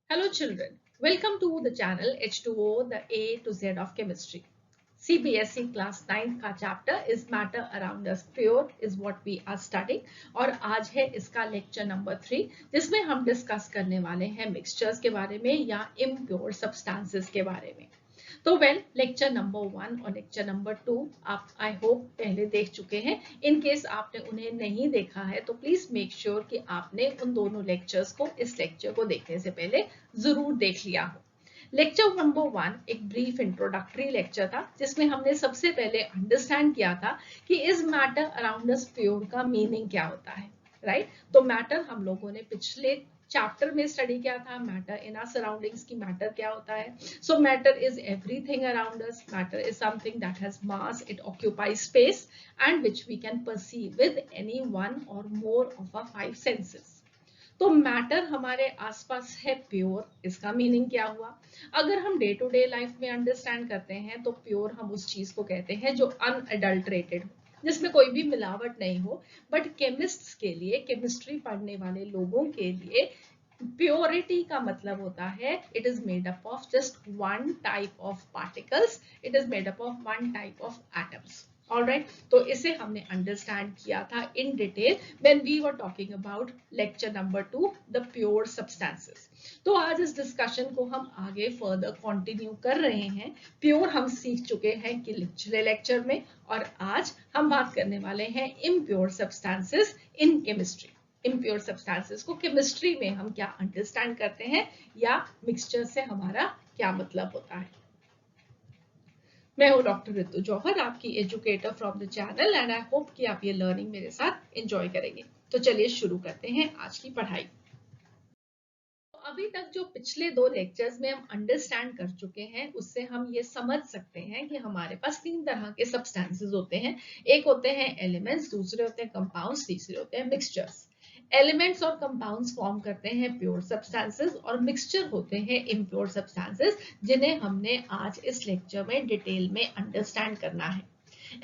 Hello children, welcome to the channel H2O, the A to Z of chemistry. CBSE class 9 का chapter is matter around us pure is what we are studying और आज है इसका lecture number 3 जिसमें हम discuss करने वाले हैं mixtures के बारे में या impure substances के बारे में। तो लेक्चर नंबर 1 और लेक्चर नंबर 2 आप आई होप पहले देख चुके हैं। इन केस आपने उन्हें नहीं देखा है तो प्लीज मेक श्योर कि आपने उन दोनों लेक्चर्स को इस लेक्चर को देखने से पहले जरूर देख लिया हो। लेक्चर नंबर 1 एक ब्रीफ इंट्रोडक्टरी लेक्चर था जिसमें हमने सबसे पहले अंडरस्टैंड किया था कि इस मैटर अराउंड अस प्योर का मीनिंग क्या होता है, राइट? तो मैटर हम लोगों ने पिछले चैप्टर में स्टडी किया था, मैटर इन आवर सराउंडिंग्स की मैटर क्या होता है। So matter is everything around us, matter is something that has mass, it occupies space and which we can perceive with any one or more of our 5 senses. तो matter हमारे आसपास है pure, इसका meaning क्या हुआ? अगर हम day to day life में अंडरस्टैंड करते हैं तो प्योर हम उस चीज को कहते हैं जो अनअडल्टरेटेड हो, जिसमें कोई भी मिलावट नहीं हो। बट केमिस्ट्स के लिए, केमिस्ट्री पढ़ने वाले लोगों के लिए प्योरिटी का मतलब होता है it is made up of just one type of particles, it is made up of one type of atoms. Alright, तो इसे हमने अंडरस्टैंड किया था in detail when we were talking about lecture number 2 the pure substances. तो आज इस discussion को हम आगे फर्दर कंटिन्यू कर रहे हैं। प्योर हम सीख चुके हैं कि पिछले लेक्चर में, और आज हम बात करने वाले हैं impure substances in chemistry. Impure substances को केमिस्ट्री में हम क्या अंडरस्टैंड करते हैं या मिक्सचर से हमारा क्या मतलब होता है। मैं हूं डॉक्टर रितु जौहर, आपकी educator from the channel, and I hope कि आप ये लर्निंग मेरे साथ एंजॉय करेंगे। तो चलिए शुरू करते हैं आज की पढ़ाई। अभी तक जो पिछले 2 लेक्चर्स में हम अंडरस्टैंड कर चुके हैं उससे हम ये समझ सकते हैं कि हमारे पास 3 तरह के सब्सटेंसेस होते हैं। एक होते हैं एलिमेंट्स, दूसरे होते हैं कंपाउंड्स, तीसरे होते हैं मिक्सचर्स। एलिमेंट्स और कंपाउंड्स फॉर्म करते हैं प्योर सब्सटेंसेस और मिक्सचर होते हैं इम्प्योर सब्सटेंसेस, जिन्हें हमने आज इस लेक्चर में डिटेल में अंडरस्टैंड करना है।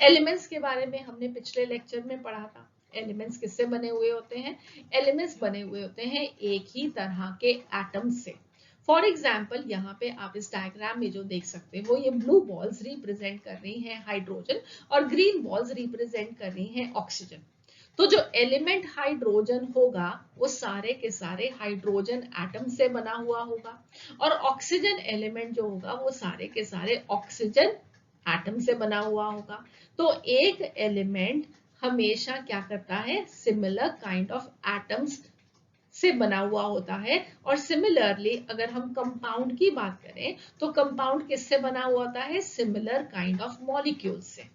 एलिमेंट्स के बारे में हमने पिछले लेक्चर में पढ़ा था। एलिमेंट्स किससे बने हुए होते हैं? एलिमेंट्स बने हुए होते हैं एक ही तरह के एटम से। फॉर एग्जाम्पल यहाँ पे आप इस डायग्राम में जो देख सकते हैं वो ये ब्लू बॉल्स रिप्रेजेंट कर रही हैं हाइड्रोजन और ग्रीन बॉल्स रिप्रेजेंट कर रही हैं ऑक्सीजन। तो जो एलिमेंट हाइड्रोजन होगा वो सारे के सारे हाइड्रोजन एटम से बना हुआ होगा, और ऑक्सीजन एलिमेंट जो होगा वो सारे के सारे ऑक्सीजन एटम से बना हुआ होगा। तो एक एलिमेंट हमेशा क्या करता है? सिमिलर काइंड ऑफ एटम्स से बना हुआ होता है। और सिमिलरली अगर हम कंपाउंड की बात करें तो कंपाउंड किससे बना हुआ होता है? सिमिलर काइंड ऑफ मॉलिक्यूल से।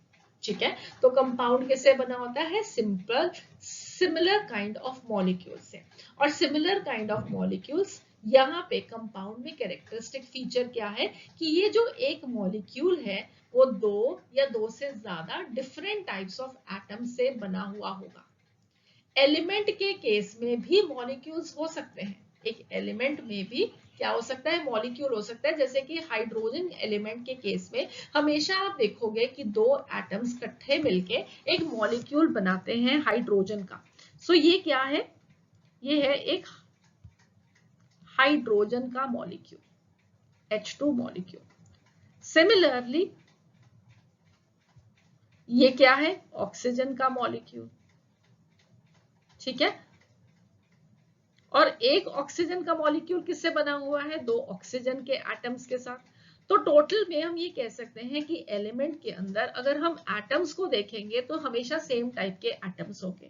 ठीक है, तो कंपाउंड किससे बना होता है? सिमिलर काइंड ऑफ मॉलिक्यूल से। और सिमिलर काइंड ऑफ मॉलिक्यूल्स यहाँ पे कंपाउंड में कैरेक्टरिस्टिक फीचर क्या है कि ये जो एक मॉलिक्यूल है वो 2 या 2 से ज्यादा डिफरेंट टाइप्स ऑफ एटम से बना हुआ होगा। एलिमेंट के केस में भी मॉलिक्यूल्स हो सकते हैं, एक एलिमेंट में भी क्या हो सकता है? मॉलिक्यूल हो सकता है। जैसे कि हाइड्रोजन एलिमेंट के केस में हमेशा आप देखोगे कि 2 एटम्स इकट्ठे मिलके एक मॉलिक्यूल बनाते हैं हाइड्रोजन का। सो ये क्या है? ये है एक हाइड्रोजन का मॉलिक्यूल, H2 मॉलिक्यूल। सिमिलरली ये क्या है? ऑक्सीजन का मॉलिक्यूल। ठीक है, और एक ऑक्सीजन का मॉलिक्यूल किससे बना हुआ है? 2 ऑक्सीजन के एटम्स के साथ। तो टोटल में हम ये कह सकते हैं कि एलिमेंट के अंदर अगर हम एटम्स को देखेंगे तो हमेशा सेम टाइप के एटम्स होंगे,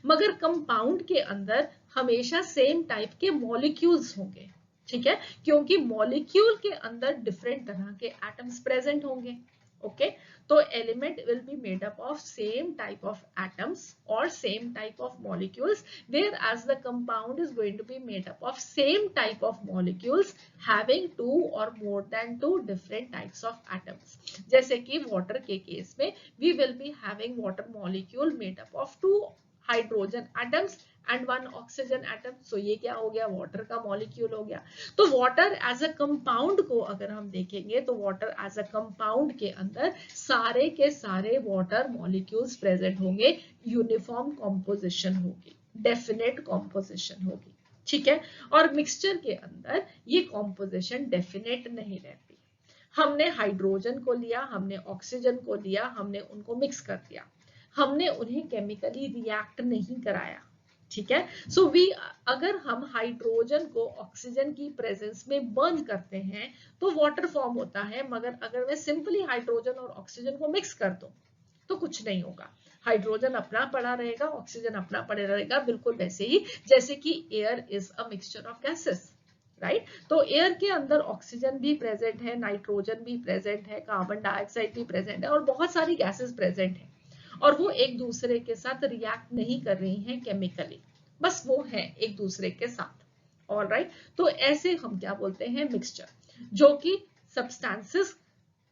मगर कंपाउंड के अंदर हमेशा सेम टाइप के मॉलिक्यूल्स होंगे। ठीक है, क्योंकि मॉलिक्यूल के अंदर डिफरेंट तरह के एटम्स प्रेजेंट होंगे। ओके, तो element will be made up of same type of atoms or same type of molecules, whereas the compound is going to be made up of same type of molecules having 2 or more than 2 different types of atoms. जैसे कि water के case में we will be having water molecule made up of 2 hydrogen atoms and 1 oxygen atom. So ये क्या हो गया? Water का molecule हो गया। तो वाटर एज अ कंपाउंड को अगर हम देखेंगे तो वाटर एज अ कंपाउंड के अंदर सारे के सारे वाटर मॉलिक्यूल्स प्रेजेंट होंगे, यूनिफॉर्म कॉम्पोजिशन होगी, डेफिनेट कॉम्पोजिशन होगी। ठीक है। और मिक्सचर के अंदर ये कॉम्पोजिशन डेफिनेट नहीं रहती। हमने हाइड्रोजन को लिया, हमने ऑक्सीजन को लिया, हमने उनको मिक्स कर दिया, हमने उन्हें केमिकली रिएक्ट नहीं कराया, ठीक है। सो अगर हम हाइड्रोजन को ऑक्सीजन की प्रेजेंस में बर्न करते हैं तो वाटर फॉर्म होता है, मगर अगर मैं सिंपली हाइड्रोजन और ऑक्सीजन को मिक्स कर दूं तो कुछ नहीं होगा। हाइड्रोजन अपना पड़ा रहेगा, ऑक्सीजन अपना पड़ा रहेगा, बिल्कुल वैसे ही जैसे कि air is a mixture of gases, right. तो एयर के अंदर ऑक्सीजन भी प्रेजेंट है, नाइट्रोजन भी प्रेजेंट है, कार्बन डाइऑक्साइड भी प्रेजेंट है और बहुत सारी गैसेस प्रेजेंट है, और वो एक दूसरे के साथ रिएक्ट नहीं कर रही हैं केमिकली, बस वो है एक दूसरे के साथ। ऑलराइट, तो ऐसे हम क्या बोलते हैं, मिक्सचर, जो कि सब्सटेंसेस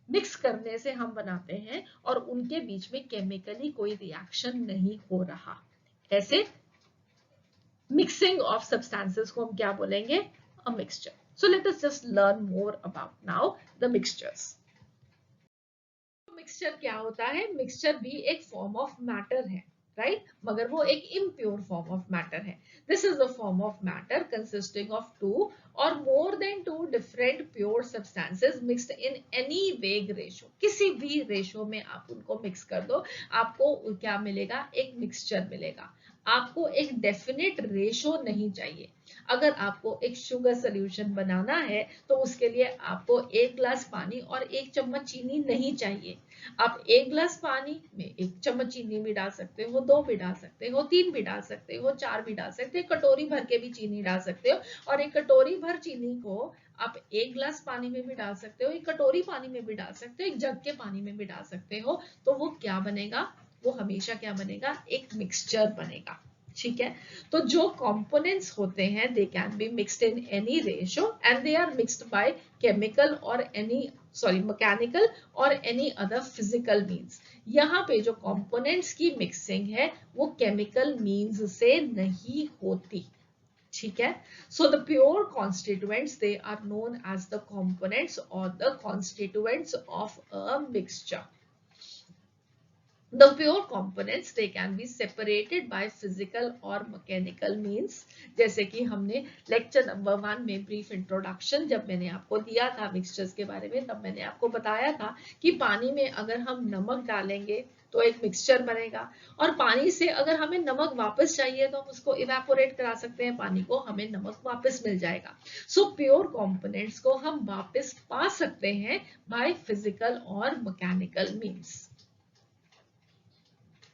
मिक्स करने से हम बनाते हैं और उनके बीच में केमिकली कोई रिएक्शन नहीं हो रहा। ऐसे मिक्सिंग ऑफ सब्सटेंसेस को हम क्या बोलेंगे, a mixture. So let us just learn more about now the mixtures. Mixture क्या होता है, मिक्सचर भी एक फॉर्म ऑफ मैटर है, राइट, मगर वो एक इम्प्योर फॉर्म ऑफ मैटर है। This is the form of matter consisting of two or more than two different pure substances mixed in any vague ratio. किसी भी रेशो में आप उनको मिक्स कर दो, आपको क्या मिलेगा, एक मिक्सचर मिलेगा। आपको एक डेफिनेट रेशो नहीं चाहिए। अगर आपको एक शुगर सोल्यूशन बनाना है तो उसके लिए आपको 1 ग्लास पानी और 1 चम्मच चीनी नहीं चाहिए। आप 1 ग्लास पानी में 1 चम्मच चीनी भी डाल सकते हो, 2 भी डाल सकते हो, 3 भी डाल सकते हो, 4 भी डाल सकते हो, कटोरी भर के भी चीनी डाल सकते हो। और एक कटोरी भर चीनी को आप 1 ग्लास पानी में भी डाल सकते हो, एक कटोरी पानी में भी डाल सकते हो, एक जग के पानी में भी डाल सकते हो। तो वो क्या बनेगा, वो हमेशा क्या बनेगा, एक मिक्सचर बनेगा, ठीक है। तो जो कंपोनेंट्स होते हैं they can be mixed in any ratio and they are mixed by chemical or mechanical or any other physical means. यहाँ पे जो कंपोनेंट्स की मिक्सिंग है वो केमिकल मींस से नहीं होती, ठीक है। So the pure constituents they are known as the components or the constituents of a mixture. The pure components they can be separated by physical or mechanical means। जैसे कि हमने लेक्चर नंबर 1 में brief introduction जब मैंने आपको दिया था mixtures के बारे में, तब मैंने आपको बताया था कि पानी में अगर हम नमक डालेंगे तो एक मिक्सचर बनेगा, और पानी से अगर हमें नमक वापस चाहिए तो हम उसको इवेपोरेट करा सकते हैं, पानी को हमें नमक वापस मिल जाएगा। सो प्योर कंपोनेंट्स को हम वापस पा सकते हैं बाय फिजिकल और mechanical means.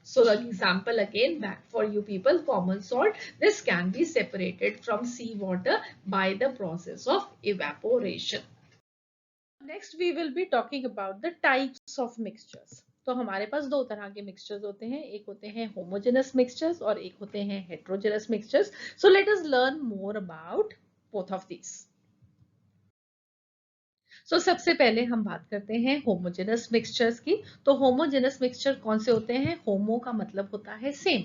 So the example again back for you people, common salt, this can be separated from seawater by the process of evaporation. Next we will be talking about the types of mixtures. तो हमारे पास दो तरह के mixtures होते हैं, एक होते हैं होमोजेनस मिक्सचर्स और एक होते हैं heterogeneous mixtures. So let us learn more about both of these. सबसे पहले हम बात करते हैं होमोजेनस मिक्सचर्स की। तो होमोजेनस मिक्सचर कौन से होते हैं, होमो का मतलब होता है same,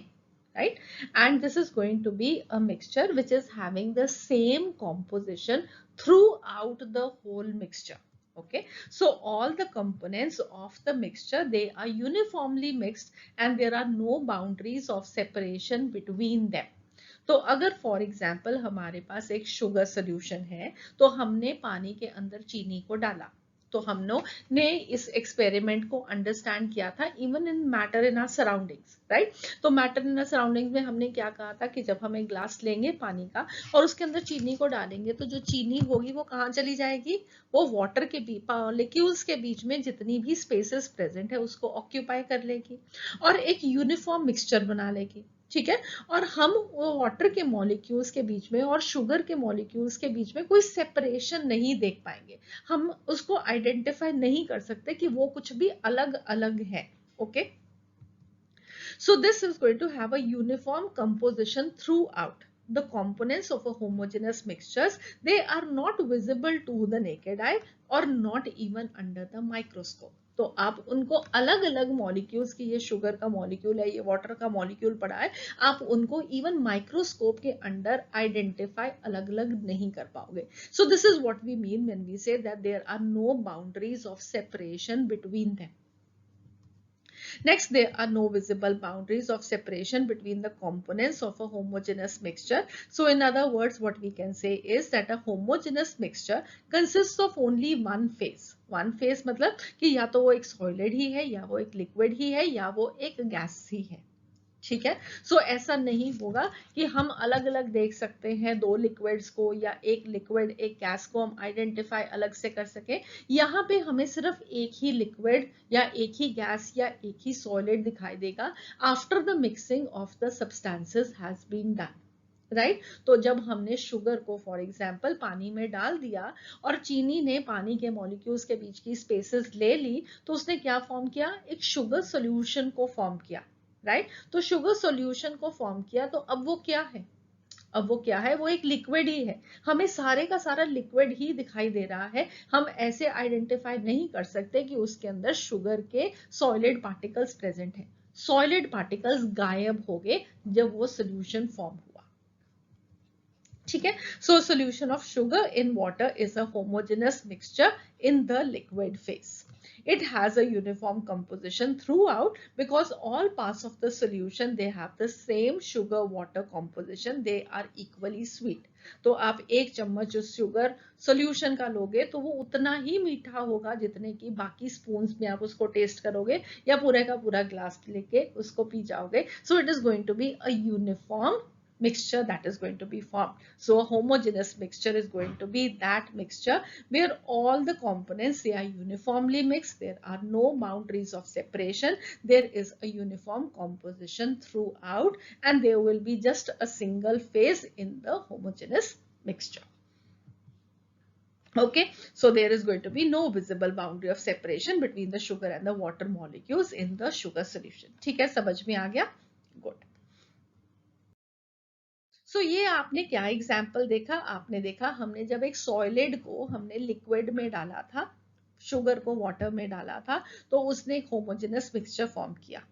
right, and this is going to be a mixture which is having the same composition throughout the whole mixture. Okay, so all the components of the mixture they are uniformly mixed and there are no boundaries of separation between them. तो अगर for example हमारे पास एक sugar solution है, तो हमने पानी के अंदर चीनी को डाला, तो हम लोग ने इस एक्सपेरिमेंट को अंडरस्टैंड किया था even in matter in our surroundings, right. तो मैटर इन आवर सराउंडिंग्स में हमने क्या कहा था कि जब हम एक ग्लास लेंगे पानी का और उसके अंदर चीनी को डालेंगे तो जो चीनी होगी वो कहाँ चली जाएगी, वो वाटर के मॉलिक्यूल्स के बीच में जितनी भी स्पेसेस प्रेजेंट है उसको ऑक्यूपाई कर लेगी और एक यूनिफॉर्म मिक्सचर बना लेगी, ठीक है। और हम वो वाटर के मॉलिक्यूल्स के बीच में और शुगर के मॉलिक्यूल्स के बीच में कोई सेपरेशन नहीं देख पाएंगे, हम उसको आइडेंटिफाई नहीं कर सकते कि वो कुछ भी अलग अलग है। Okay, so this is going to have a uniform composition throughout. The components of a homogeneous mixtures they are not visible to the naked eye or not even under the microscope. तो आप उनको अलग अलग molecules की, ये sugar का molecule है, ये वाटर का मॉलिक्यूल पड़ा है, आप उनको इवन माइक्रोस्कोप के अंडर आइडेंटिफाई अलग अलग नहीं कर पाओगे। So this is what we mean when we say that there are no boundaries of separation between them. Next, there are no visible boundaries of separation between the components of a homogeneous mixture. So in other words, what we can say is that a homogeneous mixture consists of only one phase. One phase मतलब कि या तो वो एक solid ही है, या वो एक liquid ही है, या वो एक gas ही है. ठीक है. सो ऐसा नहीं होगा कि हम अलग अलग देख सकते हैं दो लिक्विड्स को, या एक लिक्विड एक गैस को हम आइडेंटिफाई अलग से कर सके. यहाँ पे हमें सिर्फ एक ही लिक्विड या एक ही गैस या एक ही सॉलिड दिखाई देगा after the mixing of the substances has been done. Right. तो जब हमने शुगर को फॉर एग्जाम्पल पानी में डाल दिया और चीनी ने पानी के मॉलिक्यूल्स के बीच की स्पेसेस ले ली, तो उसने क्या फॉर्म किया, एक शुगर सोल्यूशन को फॉर्म किया. राइट. तो शुगर सॉल्यूशन को फॉर्म किया, तो अब वो क्या है, अब वो क्या है, वो एक लिक्विड ही है. हमें सारे का सारा लिक्विड ही दिखाई दे रहा है. हम ऐसे आइडेंटिफाई नहीं कर सकते कि उसके अंदर शुगर के सॉलिड पार्टिकल्स प्रेजेंट हैं. सॉलिड पार्टिकल्स गायब हो गए जब वो सॉल्यूशन फॉर्म हुआ. ठीक है. So solution of sugar in water is a homogeneous mixture in the liquid phase. It has a uniform composition throughout because all parts of the solution they have the same sugar water composition. They are equally sweet. तो आप एक चम्मच उस sugar solution का लोगे तो वो उतना ही मीठा होगा जितने की बाकी स्पून्स में आप उसको टेस्ट करोगे या पूरे का पूरा ग्लास लेके उसको पी जाओगे. So it is going to be a uniform mixture that is going to be formed. So a homogeneous mixture is going to be that mixture where all the components they are uniformly mixed. There are no boundaries of separation. There is a uniform composition throughout, and there will be just a single phase in the homogeneous mixture. Okay, so there is going to be no visible boundary of separation between the sugar and the water molecules in the sugar solution. ठीक है, समझ में आ गया? Good. सो ये आपने क्या example देखा, आपने देखा हमने जब एक सॉलिड को हमने लिक्विड में डाला था, शुगर को वाटर में डाला था, तो उसने एक होमोजेनस मिक्सचर फॉर्म किया.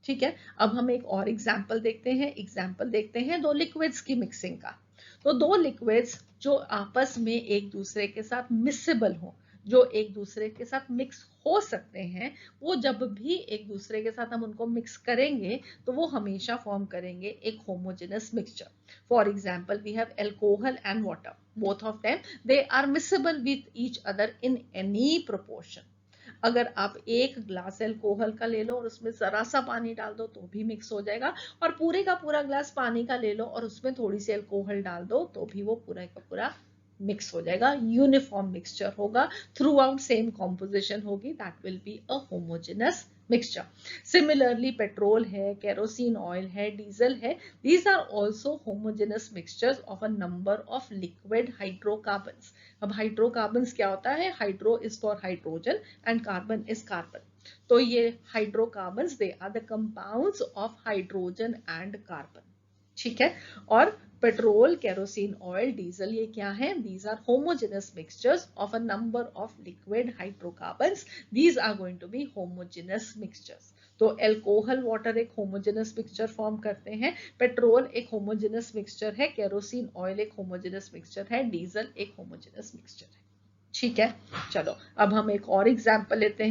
ठीक है. अब हम एक और एग्जाम्पल देखते हैं दो लिक्विड्स की मिक्सिंग का. तो दो लिक्विड्स जो आपस में एक दूसरे के साथ मिक्सेबल हो, जो एक दूसरे के साथ मिक्स हो सकते हैं, वो जब भी एक दूसरे के साथ हम उनको मिक्स करेंगे तो वो हमेशा फॉर्म करेंगे एक homogeneous mixture. For example we have alcohol and water. Both of them they are miscible with each other in any proportion. अगर आप एक ग्लास अल्कोहल का ले लो और उसमें जरा सा पानी डाल दो तो भी मिक्स हो जाएगा, और पूरे का पूरा ग्लास पानी का ले लो और उसमें थोड़ी सी अल्कोहल डाल दो तो भी वो पूरा का पूरा मिक्स हो जाएगा. यूनिफॉर्म मिक्सचर होगा, थ्रू आउट सेम कॉम्पोजिशन होगी. That will be a homogeneous mixture. Similarly petrol है, केरोसिन ऑयल है, डीजल है. These are also homogeneous mixtures of a number of liquid hydrocarbons. अब हाइड्रोकार्बन्स क्या होता है, hydro is for hydrogen and carbon is carbon. तो ये hydrocarbons they are the compounds of hydrogen and carbon. ठीक है. और पेट्रोल, केरोसिन ऑयल, डीजल ये क्या है, these are homogeneous mixtures of a number of liquid hydrocarbons. These are going to be homogeneous mixtures. तो alcohol water एक homogeneous mixture form करते हैं, पेट्रोल एक होमोजेनस मिक्सचर है, केरोसिन ऑयल एक होमोजेनस मिक्सचर है, डीजल एक होमोजेनस मिक्सचर है. ठीक है. चलो अब हम एक और एग्जाम्पल लेते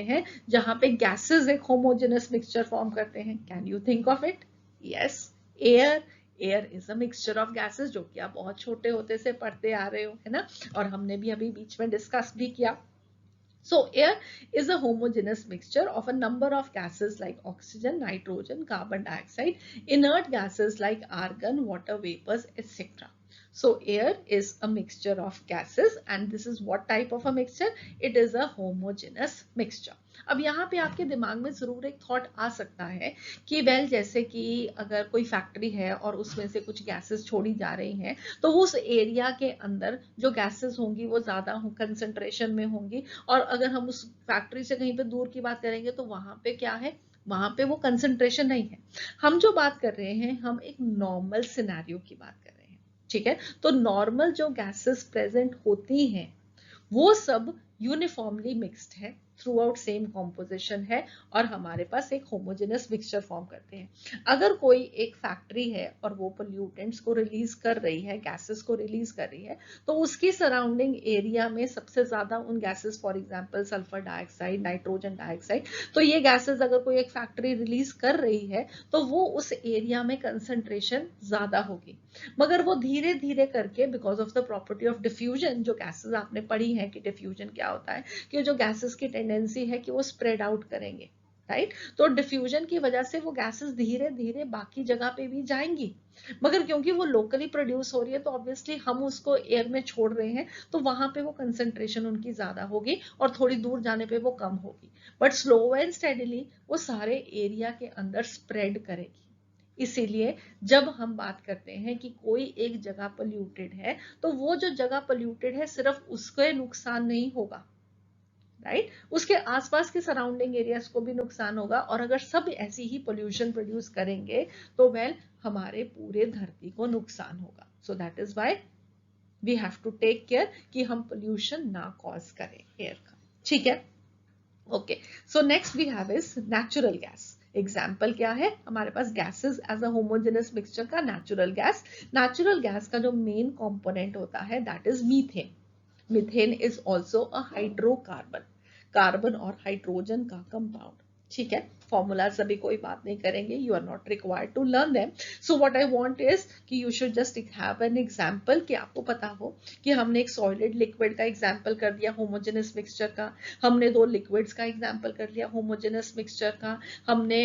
हैं जहां पे गैसेस एक होमोजेनस मिक्सचर फॉर्म करते हैं. Can you think of it? Yes, air is a mixture of gases, जो कि आप बहुत छोटे होते से पढ़ते आ रहे हो, है ना, और हमने भी अभी बीच में डिस्कस भी किया. So air is a homogeneous mixture of a number of gases like oxygen, nitrogen, carbon dioxide, inert gases like argon, water vapors, etc. So air is a mixture of gases, and this is what type of a mixture? It is a homogeneous mixture. अब यहाँ पे आपके दिमाग में जरूर एक thought आ सकता है कि वेल जैसे कि अगर कोई फैक्ट्री है और उसमें से कुछ गैसेस छोड़ी जा रही हैं, तो उस एरिया के अंदर जो गैसेस होंगी वो ज्यादा कंसंट्रेशन में होंगी, और अगर हम उस फैक्ट्री से कहीं पे दूर की बात करेंगे तो वहां पे क्या है, वहां पे वो कंसंट्रेशन नहीं है. हम जो बात कर रहे हैं, हम एक नॉर्मल सिनेरियो की बात कर रहे हैं. ठीक है. तो नॉर्मल जो गैसेस प्रेजेंट होती हैं वो सब यूनिफॉर्मली मिक्स्ड है. थ्रू आउट सेम कॉम्पोजिशन है और हमारे पास एक होमोजेनस मिक्सचर फॉर्म करते हैं। अगर कोई एक फैक्ट्री है और वो पोल्यूटेंट्स को रिलीज कर रही है, गैसेस को रिलीज कर रही है, तो उसकी सराउंडिंग एरिया में सबसे ज्यादा उन gases, for example sulphur dioxide, nitrogen dioxide, तो ये गैसेस अगर कोई एक फैक्ट्री रिलीज कर रही है तो वो उस एरिया में कंसंट्रेशन ज्यादा होगी। मगर वो धीरे धीरे करके, because of the property of diffusion, जो गैसेस आपने पढ़ी है कि डिफ्यूजन क्या होता है, कि जो गैसेस की टेंडेंसी है कि वो स्प्रेड आउट करेंगे, राइट। तो डिफ्यूजन की वजह से वो गैसेस धीरे धीरे बाकी जगह पे भी जाएंगी, मगर क्योंकि वो लोकली प्रोड्यूस हो रही है तो ऑब्वियसली हम उसको एयर में छोड़ रहे हैं, तो वहां पे वो कंसंट्रेशन उनकी ज्यादा होगी और थोड़ी दूर जाने पे वो कम होगी, बट स्लो एंड स्टेडीली वो सारे एरिया के अंदर स्प्रेड करेगी। इसीलिए जब हम बात करते हैं कि कोई एक जगह पोल्यूटेड है, तो वो जो जगह पोल्यूटेड है सिर्फ उसके नुकसान नहीं होगा, राइट, उसके आसपास के सराउंडिंग एरियाज को भी नुकसान होगा। और अगर सब ऐसी ही पोल्यूशन प्रोड्यूस करेंगे तो वेल हमारे पूरे धरती को नुकसान होगा। So that is why we have to take care कि हम पोल्यूशन ना कॉज करें एयर का, ठीक है। Okay, so next we have is natural gas. Example क्या है हमारे पास gases as a homogeneous mixture का? Natural gas. नेचुरल गैस का जो मेन कंपोनेंट होता है that is methane. Methane is also a hydrocarbon, carbon और हाइड्रोजन का कंपाउंड, ठीक है। फॉर्मूलाज अभी कोई बात नहीं करेंगे, you are not required to learn them. So what I want is कि you should just have an example, कि आपको पता हो कि हमने एक सॉलिड लिक्विड का एग्जांपल कर दिया होमोजेनस मिक्सचर का, हमने दो लिक्विड्स का एग्जांपल कर लिया होमोजेनस मिक्सचर का, हमने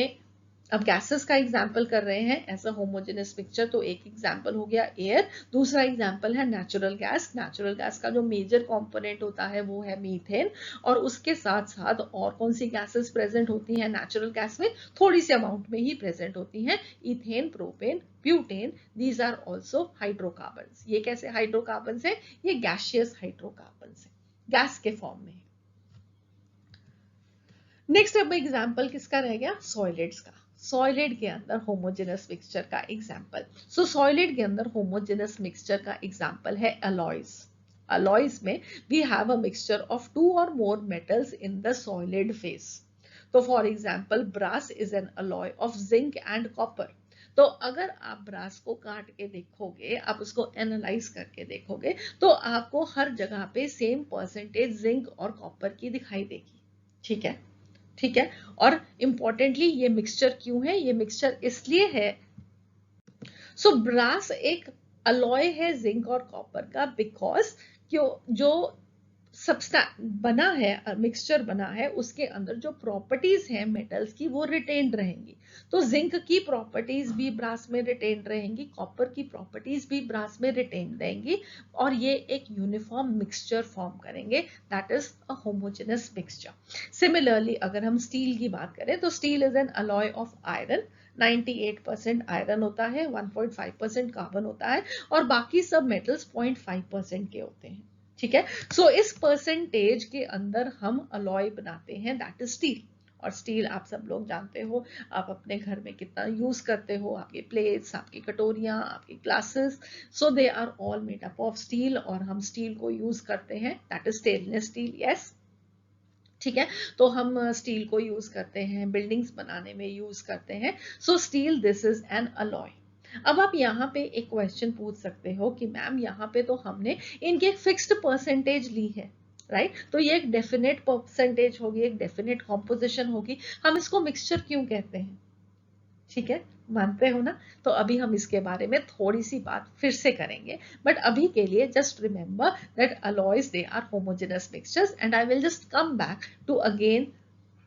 अब गैसेस का एग्जाम्पल कर रहे हैं ऐसा होमोजेनस मिक्सचर। तो एक एग्जाम्पल हो गया एयर, दूसरा एग्जाम्पल है नेचुरल गैस। नेचुरल गैस का जो मेजर कंपोनेंट होता है वो है मीथेन, और उसके साथ साथ और कौन सी गैसेस प्रेजेंट होती हैं नेचुरल गैस में? थोड़ी सी अमाउंट में ही प्रेजेंट होती हैं, ethane, propane, butane, these are also hydrocarbons. ये कैसे हाइड्रोकार्बन्स है? ये गैसियस हाइड्रोकार्बन्स है, गैस के फॉर्म में। नेक्स्ट अब एग्जाम्पल किसका रह गया? सॉलिड्स का। सॉलिड के अंदर होमोजेनस मिक्सचर का एग्जाम्पल। सो सॉलिड के अंदर होमोजेनस मिक्सचर का एग्जाम्पल है अलॉयज। अलॉयज में we have a mixture of two or more metals in the solid phase. तो for example brass is an alloy of zinc and copper. तो अगर आप brass को काट के देखोगे, आप उसको एनालाइज करके देखोगे, तो आपको हर जगह पे सेम परसेंटेज जिंक और कॉपर की दिखाई देगी, ठीक है, ठीक है। और इंपॉर्टेंटली ये मिक्सचर क्यों है? ये मिक्सचर इसलिए है, सो ब्रास एक अलॉय है जिंक और कॉपर का, बिकॉज क्यों जो बना है, मिक्सचर बना है, उसके अंदर जो प्रॉपर्टीज हैं मेटल्स की वो रिटेन्ड रहेंगी। तो जिंक की प्रॉपर्टीज भी ब्रास में रिटेन्ड रहेंगी, कॉपर की प्रॉपर्टीज भी ब्रास में रिटेन्ड रहेंगी, और ये एक यूनिफॉर्म मिक्सचर फॉर्म करेंगे, that is a homogeneous mixture. Similarly अगर हम स्टील की बात करें तो steel is an alloy of iron. 98% iron होता है, 1.5% कार्बन होता है, और बाकी सब मेटल्स 0.5% के होते हैं, ठीक है। सो इस परसेंटेज के अंदर हम अलॉय बनाते हैं, दैट इज स्टील। और स्टील आप सब लोग जानते हो, आप अपने घर में कितना यूज करते हो, आपके प्लेट्स, आपकी कटोरियां, आपके glasses, so they are all made up of steel, और हम स्टील को यूज करते हैं, that is stainless steel, yes, ठीक है। तो हम स्टील को यूज करते हैं, बिल्डिंग्स बनाने में यूज करते हैं। सो steel, this is an alloy. अब आप यहाँ पे एक क्वेश्चन पूछ सकते हो कि मैम यहाँ पे तो हमने इनकी एक फिक्स्ड परसेंटेज ली है, राइट, तो ये एक डेफिनेट परसेंटेज होगी, एक डेफिनेट कॉम्पोजिशन होगी, हम इसको मिक्सचर क्यों कहते हैं? ठीक है, मानते हो ना? तो अभी हम इसके बारे में थोड़ी सी बात फिर से करेंगे, बट अभी के लिए just remember that alloys they are homogeneous mixtures, and I will just come back to again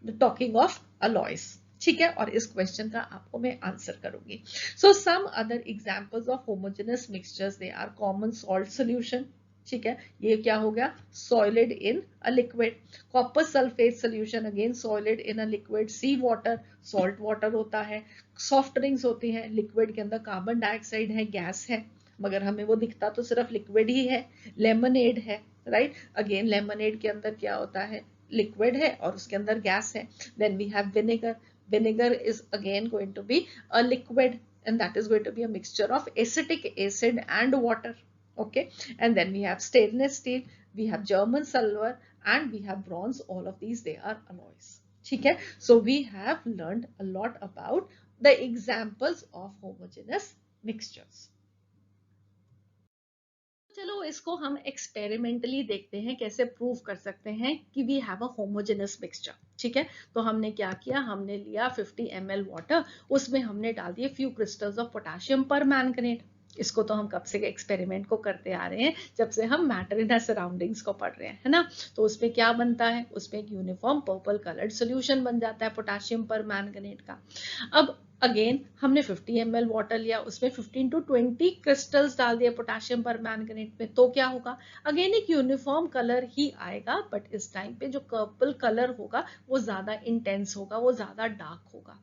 talking of alloys, ठीक है। और इस क्वेश्चन का आपको मैं आंसर करूंगी। So some other examples of homogeneous mixtures, they are common salt solution, ठीक है, ये क्या हो गया? Solid in a liquid. Copper sulphate solution, again solid in a liquid. Sea water, salt water होता है। सॉफ्ट ड्रिंक्स होती हैं, लिक्विड के अंदर कार्बन डाइऑक्साइड है, गैस है, मगर हमें वो दिखता तो सिर्फ लिक्विड ही है। लेमनेड है, राइट, अगेन लेमनेड के अंदर क्या होता है? लिक्विड है और उसके अंदर गैस है। Then we have vinegar. Vinegar is again going to be a liquid, and that is going to be a mixture of acetic acid and water, okay. And then we have stainless steel, we have German silver, and we have bronze. All of these, they are alloys. ठीक है, so we have learned a lot about the examples of homogeneous mixtures. चलो इसको हम experimentally देखते हैं कैसे prove कर सकते हैं कि we have a homogeneous mixture. ठीक है, तो हमने क्या किया, हमने लिया 50 ml वाटर, उसमें हमने डाल दिए फ्यू क्रिस्टल्स ऑफ पोटेशियम पर मैंगनेट. इसको तो हम कब से एक्सपेरिमेंट को करते आ रहे हैं, जब से हम मैटर इन सराउंडिंग्स को पढ़ रहे हैं, है ना. तो उसमें क्या बनता है, उसमें एक यूनिफॉर्म पर्पल कलर्ड सोल्यूशन बन जाता है पोटेशियम पर मैंगनेट का. अब अगेन हमने 50 ml वाटर लिया, उसमें 15 to 20 क्रिस्टल्स डाल दिए पोटेशियम पर मैंगनेट में, तो क्या होगा, अगेन एक यूनिफॉर्म कलर ही आएगा, बट इस टाइम पे जो पर्पल कलर होगा वो ज्यादा इंटेंस होगा, वो ज्यादा डार्क होगा.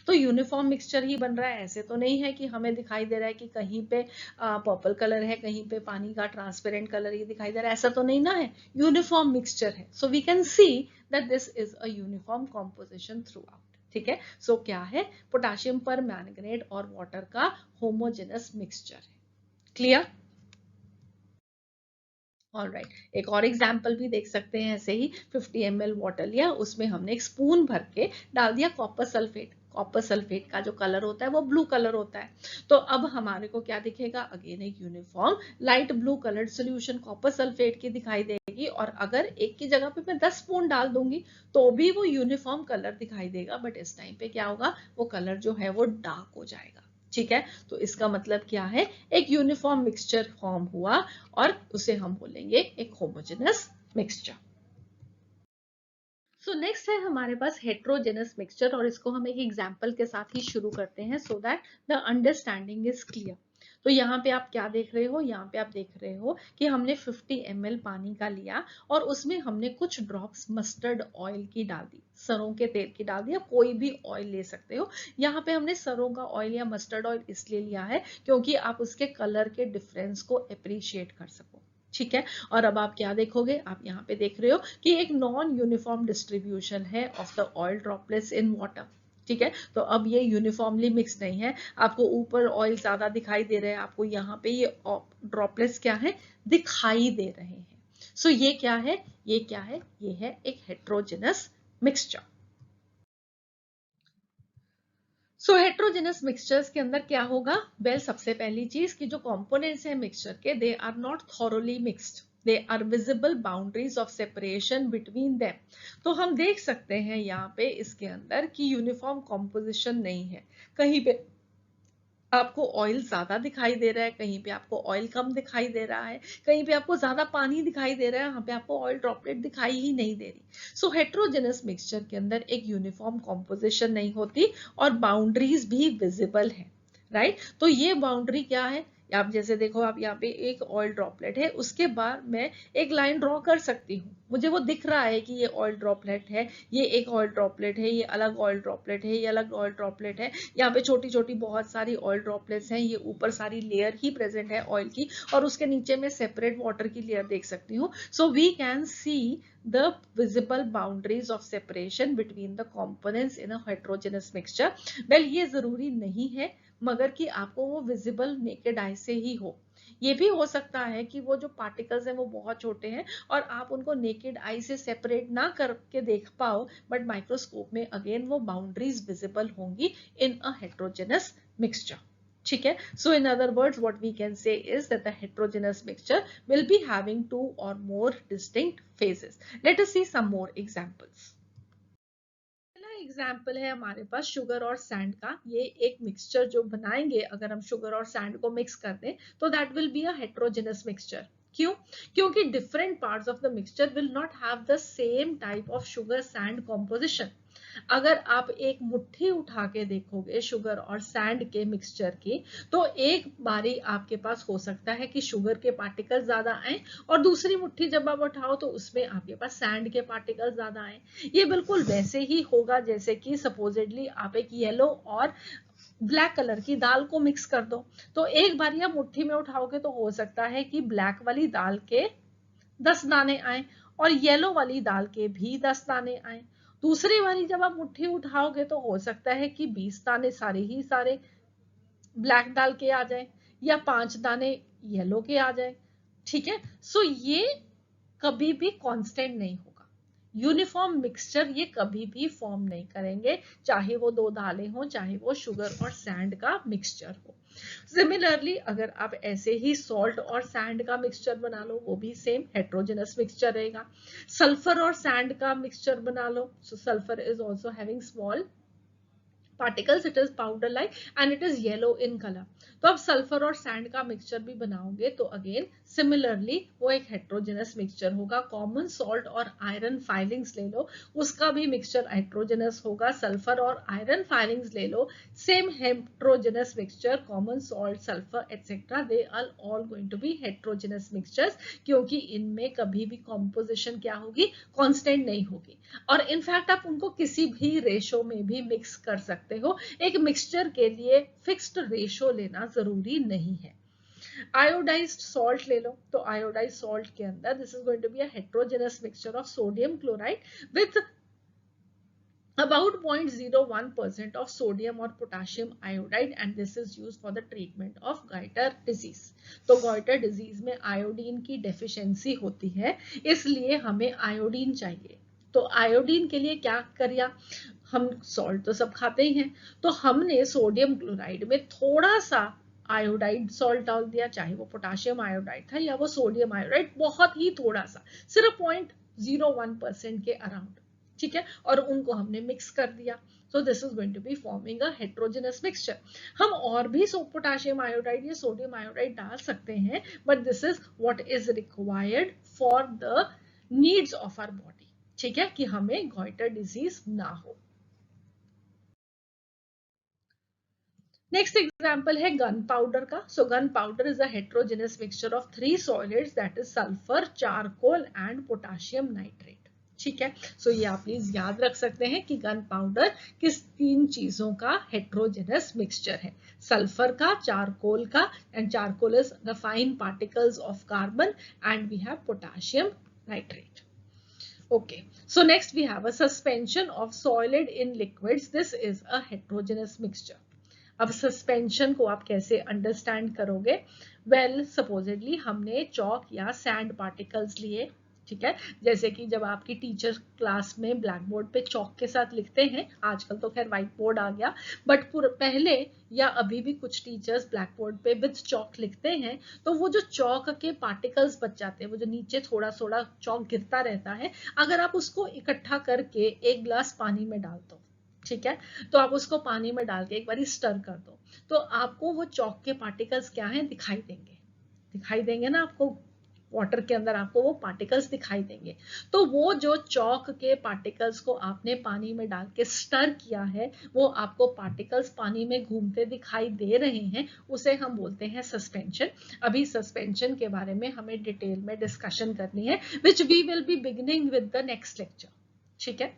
तो यूनिफॉर्म मिक्सचर ही बन रहा है. ऐसे तो नहीं है कि हमें दिखाई दे रहा है कि कहीं पे पर्पल कलर है, कहीं पे पानी का ट्रांसपेरेंट कलर ही दिखाई दे रहा है, ऐसा तो नहीं ना है. यूनिफॉर्म मिक्सचर है, so we can see that this is a uniform composition throughout. ठीक है, सो क्या है, पोटेशियम पर मैंगनेट और वाटर का होमोजेनस मिक्सचर है. क्लियर. ऑलराइट, एक और एग्जांपल भी देख सकते हैं ऐसे ही. 50 ml वाटर लिया, उसमें हमने एक स्पून भर के डाल दिया कॉपर सल्फेट. कॉपर सल्फेट का जो कलर होता है वो ब्लू कलर होता है. तो अब हमारे को क्या दिखेगा, अगेन एक uniform light blue coloured solution copper sulphate की दिखाई देगी. और अगर एक की जगह पे मैं 10 स्पून डाल दूंगी तो भी वो यूनिफॉर्म कलर दिखाई देगा, बट इस टाइम पे क्या होगा, वो कलर जो है वो डार्क हो जाएगा. ठीक है, तो इसका मतलब क्या है, एक यूनिफॉर्म मिक्सचर फॉर्म हुआ और उसे हम बोलेंगे एक होमोजेनस मिक्सचर. सो नेक्स्ट है हमारे पास हेट्रोजेनस मिक्सचर, और इसको हम एक एग्जांपल के साथ ही शुरू करते हैं so that the understanding is clear. तो यहाँ पे आप क्या देख रहे हो, यहाँ पे आप देख रहे हो कि हमने 50 ml पानी का लिया और उसमें हमने कुछ ड्रॉप्स मस्टर्ड ऑयल की डाल दी, सरों के तेल की डाल दिया, कोई भी ऑयल ले सकते हो. यहाँ पे हमने सरों का ऑयल या मस्टर्ड ऑयल इसलिए लिया है क्योंकि आप उसके कलर के डिफरेंस को अप्रिशिएट कर सको. ठीक है, और अब आप क्या देखोगे, आप यहाँ पे देख रहे हो कि एक नॉन यूनिफॉर्म डिस्ट्रीब्यूशन है of the oil droplets in water. ठीक है, तो अब ये यूनिफॉर्मली मिक्स नहीं है, आपको ऊपर ऑयल ज्यादा दिखाई दे रहे हैं, आपको यहाँ पे ये ड्रॉपलेट्स क्या है, दिखाई दे रहे हैं. सो ये क्या है, ये क्या है, ये है एक हेट्रोजेनस मिक्सचर. सो हेट्रोजेनस मिक्सचर्स के अंदर क्या होगा, वेल सबसे पहली चीज कि जो कंपोनेंट्स है मिक्सचर के, they are not thoroughly mixed, they are visible boundaries of separation between them. तो हम देख सकते हैं यहाँ पे इसके अंदर कि यूनिफॉर्म कॉम्पोजिशन नहीं है. कहीं पे आपको ऑयल ज्यादा दिखाई दे रहा है, कहीं पे आपको ऑयल कम दिखाई दे रहा है, कहीं पे आपको ज्यादा पानी दिखाई दे रहा है, यहाँ पे आपको ऑयल ड्रॉपलेट दिखाई ही नहीं दे रही. सो हेट्रोजेनस मिक्सचर के अंदर एक यूनिफॉर्म कॉम्पोजिशन नहीं होती और बाउंड्रीज भी विजिबल है. राइट, तो ये बाउंड्री क्या है, आप जैसे देखो, आप यहाँ पे एक ऑयल ड्रॉपलेट है, उसके बाद मैं एक लाइन ड्रॉ कर सकती हूँ, मुझे वो दिख रहा है कि ये ऑयल ड्रॉपलेट है, ये एक ऑयल ड्रॉपलेट है, ये अलग ऑयल ड्रॉपलेट है, ये अलग ऑयल ड्रॉपलेट है, यहाँ पे छोटी छोटी बहुत सारी ऑयल ड्रॉपलेट्स हैं, ये ऊपर सारी लेयर ही प्रेजेंट है ऑयल की, और उसके नीचे में सेपरेट वाटर की लेयर देख सकती हूँ. So we can see the visible boundaries of separation between the components in a heterogeneous mixture. well ये जरूरी नहीं है मगर कि आपको वो विजिबल नेकेड आई से ही हो. ये भी हो सकता है कि वो जो पार्टिकल्स हैं वो बहुत छोटे हैं और आप उनको नेकेड आई से सेपरेट ना करके देख पाओ, बट माइक्रोस्कोप में अगेन वो बाउंड्रीज विजिबल होंगी इन अ हेट्रोजेनस मिक्सचर. ठीक है, so in other words what we can say is that the heterogeneous mixture will be having two or more distinct phases. Let us see some more examples. Example है हमारे पास sugar और sand का. ये एक mixture जो बनाएंगे अगर हम शुगर और सैंड को मिक्स कर दें तो that will be a heterogeneous mixture. क्यों, क्योंकि different parts of the mixture will not have the same type of sugar sand composition. अगर आप एक मुट्ठी उठा के देखोगे शुगर और सैंड के मिक्सचर की, तो एक बारी आपके पास हो सकता है कि शुगर के पार्टिकल ज्यादा आए और दूसरी मुट्ठी जब आप उठाओ तो उसमें आपके पास सैंड के पार्टिकल ज्यादा आए. ये बिल्कुल वैसे ही होगा जैसे कि सपोजिटली आप एक येलो और ब्लैक कलर की दाल को मिक्स कर दो, तो एक बार आप मुट्ठी में उठाओगे तो हो सकता है कि ब्लैक वाली दाल के 10 दाने आए और येलो वाली दाल के भी 10 दाने आए. दूसरी बारी जब आप मुट्ठी उठाओगे तो हो सकता है कि 20 दाने सारे ही सारे ब्लैक दाल के आ जाए या 5 दाने येलो के आ जाए. ठीक है, सो ये कभी भी कांस्टेंट नहीं होगा। यूनिफॉर्म मिक्सचर ये कभी भी फॉर्म नहीं करेंगे, चाहे वो दो दालें हो, चाहे वो शुगर और सैंड का मिक्सचर हो। सिमिलरली अगर आप ऐसे ही सॉल्ट और सैंड का मिक्सचर बना लो, वो भी सेम हेट्रोजेनस मिक्सचर रहेगा। सल्फर और सैंड का मिक्सचर बना लो, so sulphur is also having small particles, it is powder like and it is yellow in color। तो अब सल्फर और सैंड का मिक्सचर भी बनाओगे तो अगेन सिमिलरली वो एक हेट्रोजेनस मिक्सचर होगा। कॉमन सॉल्ट और आयरन फाइलिंग्स ले लो, उसका भी मिक्सचर हेट्रोजेनस होगा। सल्फर और आयरन फाइलिंग्स ले लो, same heterogeneous mixture. Common salt, sulphur etcetera, they are all going to be heterogeneous mixtures, क्योंकि इनमें कभी भी कॉम्पोजिशन क्या होगी, कांस्टेंट नहीं होगी। और इनफैक्ट आप उनको किसी भी रेशो में भी मिक्स कर सकते हो। एक मिक्सचर के लिए फिक्स्ड रेशो लेना जरूरी नहीं है। आयोडाइज्ड सॉल्ट ले लो, तो आयोडाइज्ड सॉल्ट के अंदर this is going to be a heterogeneous mixture of sodium chloride with about 0.01% of sodium or potassium iodide, and this is used for the treatment of goiter disease। तो goiter disease में iodine की deficiency होती है, इसलिए हमें iodine चाहिए। तो iodine के लिए क्या करिया, हम सॉल्ट तो सब खाते ही हैं, तो हमने सोडियम क्लोराइड में थोड़ा सा आयोडाइड सॉल्ट डाल दिया, चाहे वो पोटाशियम आयोडाइड था या वो सोडियम आयोडाइड, बहुत ही थोड़ा सा, सिर्फ 0.01% के अराउंड, ठीक है, और उनको हमने मिक्स कर दिया। So this is going to be forming a heterogeneous mixture। हम और भी पोटाशियम आयोडाइड या सोडियम आयोडाइड डाल सकते हैं, but this is what is required for the needs of our body, ठीक है, कि हमें goiter disease ना हो। नेक्स्ट एग्जाम्पल है गन पाउडर का। So gun powder is a heterogeneous mixture of 3 solids, that is sulphur, charcoal and potassium nitrate, ठीक है। सो ये आप प्लीज याद रख सकते हैं कि गन पाउडर किस 3 चीजों का हेट्रोजेनस मिक्सचर है, सल्फर का, चारकोल का, and charcoal is the fine particles of carbon, and we have potassium nitrate. Okay, so next we have a suspension of solid in liquids, this is a heterogeneous mixture। अब suspension को आप कैसे understand करोगे, well supposedly हमने चौक या sand particles लिए, ठीक है, जैसे कि जब आपकी टीचर क्लास में ब्लैक बोर्ड पे चौक के साथ लिखते हैं, आजकल तो खैर व्हाइट बोर्ड आ गया, बट पहले या अभी भी कुछ टीचर्स ब्लैक बोर्ड पे विद चौक लिखते हैं, तो वो जो चौक के पार्टिकल्स बच जाते हैं, वो जो नीचे थोड़ा थोड़ा चौक गिरता रहता है, अगर आप उसको इकट्ठा करके एक ग्लास पानी में डाल दो, ठीक है, तो आप उसको पानी में डाल के एक बार स्टर कर दो, तो आपको वो चौक के पार्टिकल्स क्या हैं, दिखाई देंगे, दिखाई देंगे ना आपको, वाटर के अंदर आपको वो पार्टिकल्स दिखाई देंगे। तो वो जो चौक के पार्टिकल्स को आपने पानी में डाल के स्टर किया है, वो आपको पार्टिकल्स पानी में घूमते दिखाई दे रहे हैं, उसे हम बोलते हैं सस्पेंशन। अभी सस्पेंशन के बारे में हमें डिटेल में डिस्कशन करनी है, which we will be beginning with the next lecture, ठीक है,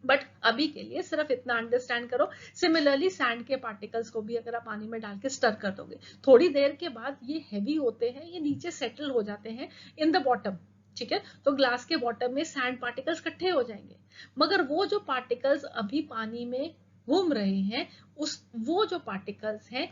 बट अभी के लिए सिर्फ इतना अंडरस्टैंड करो। सिमिलरली सैंड के पार्टिकल्स को भी अगर आप पानी में डाल के स्टर कर दोगे, थोड़ी देर के बाद ये हैवी होते हैं, ये नीचे सेटल हो जाते हैं इन द बॉटम, ठीक है, तो ग्लास के बॉटम में सैंड पार्टिकल्स इकट्ठे हो जाएंगे, मगर वो जो पार्टिकल्स अभी पानी में घूम रहे हैं, वो जो पार्टिकल्स हैं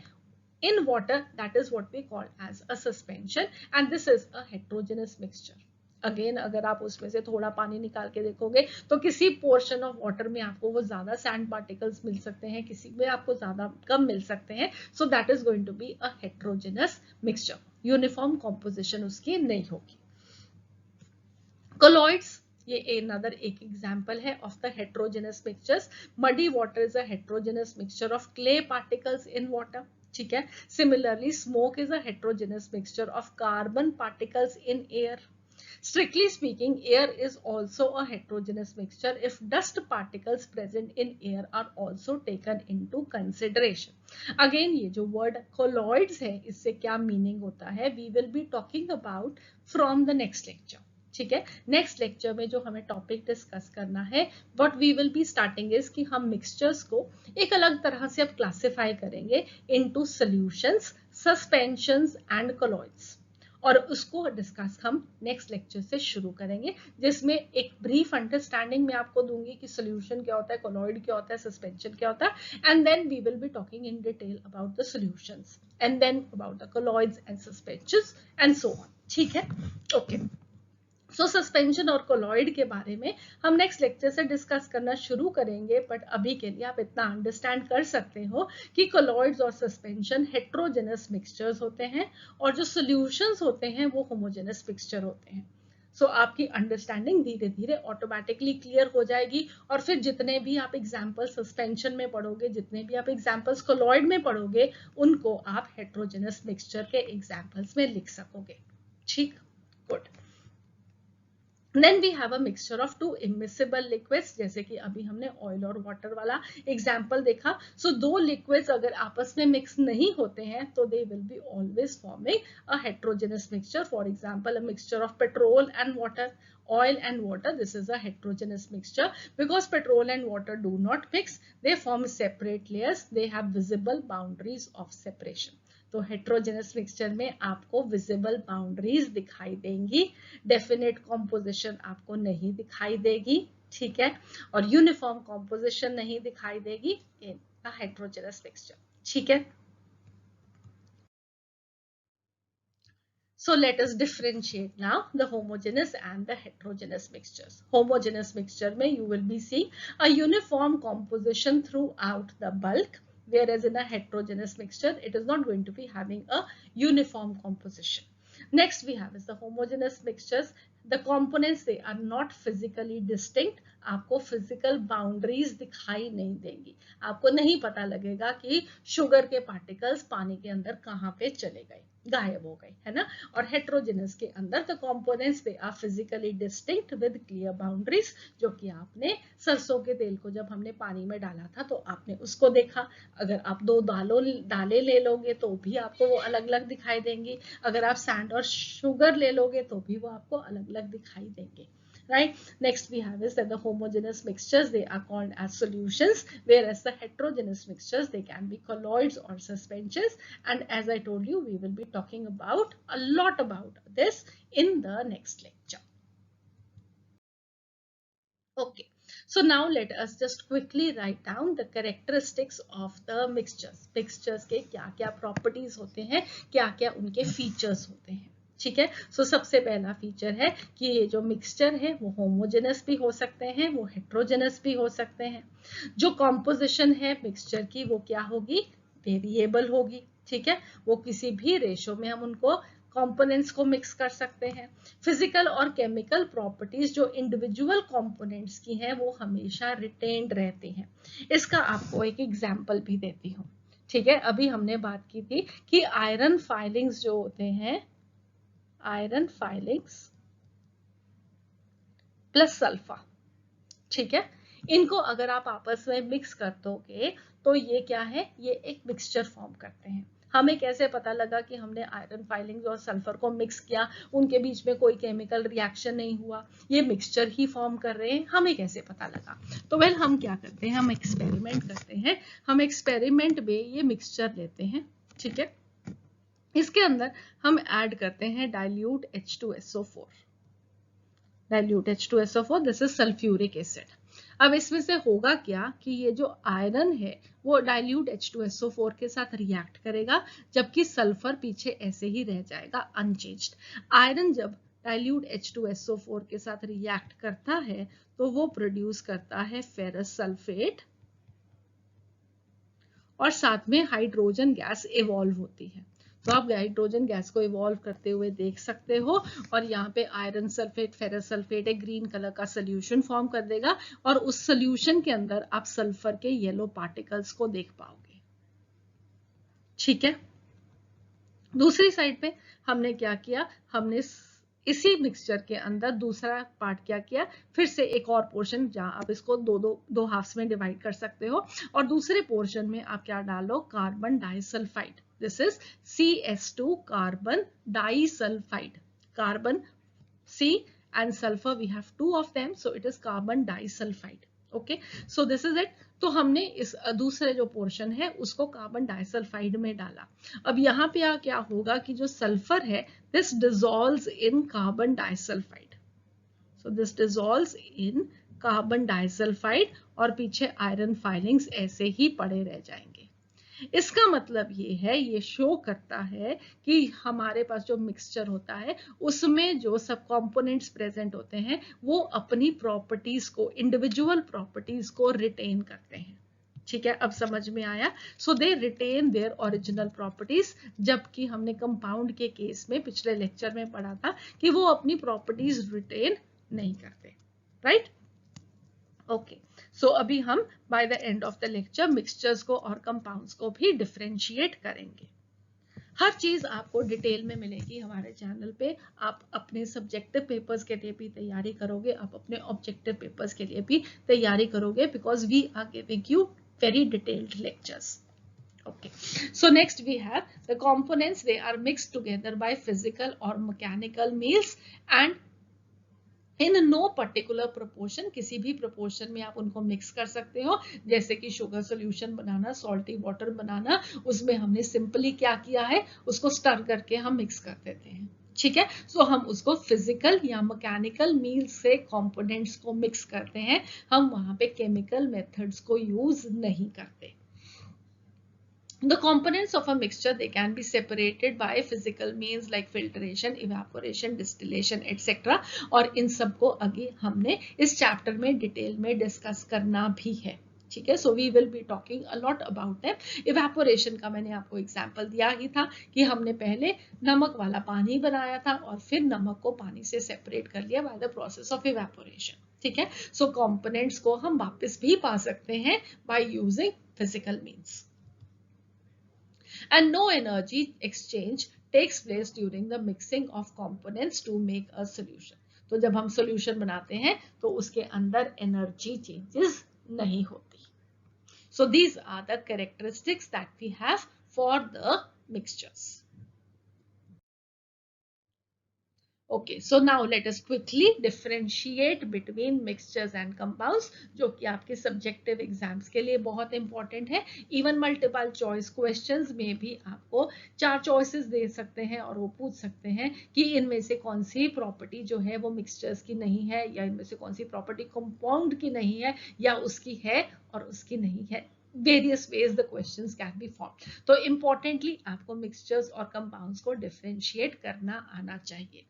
in water, that is what we call as a suspension, and this is a heterogeneous mixture। Again अगर आप उसमें से थोड़ा पानी निकाल के देखोगे तो किसी पोर्शन ऑफ वाटर में आपको वो ज्यादा सैंड पार्टिकल्स मिल सकते हैं, किसी में आपको ज्यादा कम मिल सकते हैं, so that is going to be a heterogeneous mixture, uniform composition उसकी नहीं होगी। कोलॉइड्स, ये another एक एग्जाम्पल है of the heterogeneous mixtures. Muddy water is a heterogeneous mixture of clay particles in water, ठीक है। Similarly smoke is a heterogeneous mixture of carbon particles in air. Strictly speaking, air is also a heterogeneous mixture if dust particles present in air are also taken into consideration। Again, ये जो word colloids है, इससे क्या meaning होता है, we will be talking about from the next lecture, ठीक है। Next lecture में जो हमें टॉपिक डिस्कस करना है, what we will be starting is कि हम मिक्सचर्स को एक अलग तरह से अब क्लासिफाई करेंगे into solutions, suspensions and colloids, और उसको डिस्कस हम नेक्स्ट लेक्चर से शुरू करेंगे, जिसमें एक ब्रीफ अंडरस्टैंडिंग मैं आपको दूंगी कि सॉल्यूशन क्या होता है, कोलॉइड क्या होता है, सस्पेंशन क्या होता है, and then we will be talking in detail about the solutions and then about the colloids and suspensions and so on, ठीक है, ओके। सो सस्पेंशन और कोलॉइड के बारे में हम नेक्स्ट लेक्चर से डिस्कस करना शुरू करेंगे, बट अभी के लिए आप इतना अंडरस्टैंड कर सकते हो कि कोलॉइड्स और सस्पेंशन हेट्रोजेनस मिक्सचर्स होते हैं और जो सॉल्यूशंस होते हैं वो होमोजेनस मिक्सचर होते हैं। सो आपकी अंडरस्टैंडिंग धीरे धीरे ऑटोमेटिकली क्लियर हो जाएगी और फिर जितने भी आप एग्जाम्पल सस्पेंशन में पढ़ोगे, जितने भी आप एग्जाम्पल्स कोलॉइड में पढ़ोगे, उनको आप हेट्रोजेनस मिक्सचर के एग्जाम्पल्स में लिख सकोगे। ठीक, good. Then we have a mixture of two immiscible liquids, जैसे कि अभी हमने ऑयल और वाटर वाला एग्जाम्पल देखा। सो दो लिक्विड्स अगर आपस में मिक्स नहीं होते हैं तो they will be always forming a heterogeneous mixture. For example a mixture of petrol and water, oil and water, this is a heterogeneous mixture because petrol and water do not mix, they form separate layers, they have visible boundaries of separation. तो heterogeneous mixture में आपको visible boundaries दिखाई देंगी, definite composition आपको नहीं दिखाई देगी, ठीक है, और यूनिफॉर्म कॉम्पोजिशन नहीं दिखाई देगी इन अ हेट्रोजेनस मिक्सचर, ठीक है। So let us differentiate now the homogeneous and the heterogeneous mixtures. Homogeneous mixture में you will be seeing a uniform composition throughout the bulk, whereas in a heterogeneous mixture it is not going to be having a uniform composition. Next we have is the homogeneous mixtures. The components, they are not physically distinct. आपको physical boundaries दिखाई नहीं देंगी, आपको नहीं पता लगेगा कि sugar के पार्टिकल्स पानी के अंदर कहाँ पे चले गए, गायब हो गए, है ना। और हेट्रोजेनस के अंदर the components they are physically distinct with clear boundaries, जो कि आपने सरसों के तेल को जब हमने पानी में डाला था तो आपने उसको देखा। अगर आप दो दालें ले लोगे तो भी आपको वो अलग अलग दिखाई देंगी, अगर आप सैंड और शुगर ले लोगे तो भी वो आपको अलग अलग दिखाई देंगे, right? Next we have is that the homogeneous mixtures, they are called as solutions, whereas the heterogeneous mixtures, they can be colloids or suspensions. And as I told you, we will be talking about a lot about this in the next lecture. Okay, so now let us just quickly write down the characteristics of the mixtures. Mixtures के क्या-क्या properties होते हैं, क्या-क्या उनके features होते हैं, ठीक है। सो सबसे पहला फीचर है कि ये जो मिक्सचर है वो होमोजेनस भी हो सकते हैं, वो हेट्रोजेनस भी हो सकते हैं। जो कॉम्पोजिशन है मिक्सचर की वो क्या होगी, वेरिएबल होगी, ठीक है, वो किसी भी रेशो में हम उनको कंपोनेंट्स को मिक्स कर सकते हैं। फिजिकल और केमिकल प्रॉपर्टीज जो इंडिविजुअल कंपोनेंट्स की हैं वो हमेशा रिटेन्ड रहती हैं। इसका आपको एक एग्जांपल भी देती हूँ, ठीक है। अभी हमने बात की थी कि आयरन फाइलिंग्स जो होते हैं, आयरन फाइलिंग्स प्लस सल्फर, ठीक है, इनको अगर आप आपस में मिक्स कर दोगे तो ये क्या है, ये एक मिक्सचर फॉर्म करते हैं। हमें कैसे पता लगा कि हमने आयरन फाइलिंग्स और सल्फर को मिक्स किया, उनके बीच में कोई केमिकल रिएक्शन नहीं हुआ, ये मिक्सचर ही फॉर्म कर रहे हैं, हमें कैसे पता लगा? तो वेल हम क्या करते हैं, हम एक्सपेरिमेंट करते हैं। हम एक्सपेरिमेंट में ये मिक्सचर लेते हैं, ठीक है, इसके अंदर हम ऐड करते हैं dilute H2SO4, dilute H2SO4, this is sulphuric acid. अब इसमें से होगा क्या कि ये जो आयरन है वो डाइल्यूट H2SO4 के साथ रिएक्ट करेगा, जबकि सल्फर पीछे ऐसे ही रह जाएगा अनचेंज्ड। आयरन जब डाइल्यूट H2SO4 के साथ रिएक्ट करता है तो वो प्रोड्यूस करता है फेरस सल्फेट और साथ में हाइड्रोजन गैस इवॉल्व होती है। तो आप हाइड्रोजन गैस को इवॉल्व करते हुए देख सकते हो और यहाँ पे आयरन सल्फेट, फेरस सल्फेट एक ग्रीन कलर का सोल्यूशन फॉर्म कर देगा और उस सोल्यूशन के अंदर आप सल्फर के येलो पार्टिकल्स को देख पाओगे, ठीक है। दूसरी साइड पे हमने क्या किया, हमने इसी मिक्सचर के अंदर दूसरा पार्ट क्या किया, फिर से एक और पोर्शन जहां आप इसको दो हाफ्स में डिवाइड कर सकते हो और दूसरे पोर्शन में आप क्या डालो, carbon disulphide. This is CS2 carbon disulphide. Carbon C and sulfur we have two of them, so it is carbon disulfide. Okay, so this is it. तो हमने इस दूसरे जो पोर्शन है उसको कार्बन डाइसल्फाइड में डाला। अब यहाँ पे क्या होगा कि जो सल्फर है this dissolves in carbon disulphide, so this dissolves in carbon disulphide और पीछे आयरन फाइलिंग्स ऐसे ही पड़े रह जाएंगे। इसका मतलब ये है, ये शो करता है कि हमारे पास जो मिक्सचर होता है उसमें जो सब कंपोनेंट्स प्रेजेंट होते हैं वो अपनी प्रॉपर्टीज को, इंडिविजुअल प्रॉपर्टीज को रिटेन करते हैं। ठीक है, अब समझ में आया। So they retain their original properties, जबकि हमने कंपाउंड के केस में पिछले लेक्चर में पढ़ा था कि वो अपनी प्रॉपर्टीज रिटेन नहीं करते, राइट। ओके, सो अभी हम by the end of the lecture mixtures को और कंपाउंड्स को भी डिफरेंशिएट करेंगे। हर चीज आपको डिटेल में मिलेगी हमारे चैनल पे। आप अपने सब्जेक्टिव पेपर्स के लिए भी तैयारी करोगे, आप अपने ऑब्जेक्टिव पेपर्स के लिए भी तैयारी करोगे, because we are giving you very detailed lectures. Okay, so next we have the components. They are mixed together by physical or mechanical means and in no particular proportion. किसी भी proportion में आप उनको mix कर सकते हो, जैसे कि sugar solution बनाना, salty water बनाना, उसमें हमने simply क्या किया है, उसको stir करके हम mix कर देते हैं। ठीक है, सो हम उसको फिजिकल या मैकेनिकल मीन्स से कंपोनेंट्स को मिक्स करते हैं, हम वहां पे केमिकल मेथड्स को यूज नहीं करते। The components of a mixture, they can be separated by physical means like filtration, evaporation, distillation, etc. और इन सबको आगे हमने इस चैप्टर में डिटेल में डिस्कस करना भी है। ठीक है, so we will be talking a lot about that. Evaporation का मैंने आपको एग्जांपल दिया ही था कि हमने पहले नमक वाला पानी बनाया था और फिर नमक को पानी से सेपरेट कर लिया by the process of evaporation. ठीक है, सो कंपोनेंट्स को हम वापस भी पा सकते हैं by using physical means. And no energy exchange takes place during the mixing of components to make a solution. तो जब हम solution बनाते हैं तो उसके अंदर energy changes नहीं होती। So these are the characteristics that we have for the mixtures. Okay, so now let us quickly differentiate between mixtures and compounds, जो कि आपके subjective exams के लिए बहुत important है। Even multiple choice questions में भी आपको 4 choices दे सकते हैं और वो पूछ सकते हैं कि इनमें से कौन सी property जो है वो mixtures की नहीं है, या इनमें से कौन सी property compound की नहीं है, या उसकी है और उसकी नहीं है। Various ways the questions can be formed. तो importantly आपको mixtures और compounds को differentiate करना आना चाहिए।